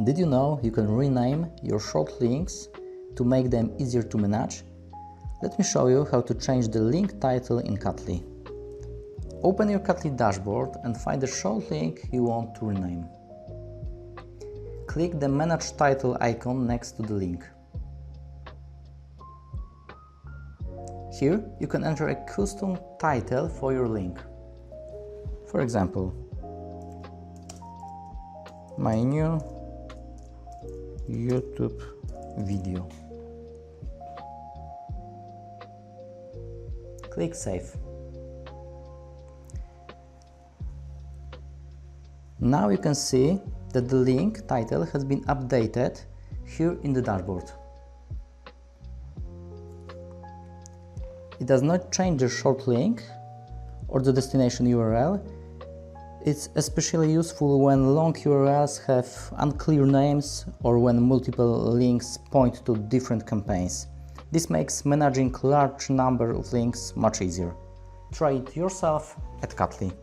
Did you know you can rename your short links to make them easier to manage? Let me show you how to change the link title in Catly. Open your Catly dashboard and find the short link you want to rename. Click the Manage Title icon next to the link. Here you can enter a custom title for your link. For example, my new YouTube video. Click Save. Now you can see that the link title has been updated here in the dashboard. It does not change the short link or the destination URL. It's especially useful when long URLs have unclear names or when multiple links point to different campaigns. This makes managing large number of links much easier. Try it yourself at Catly.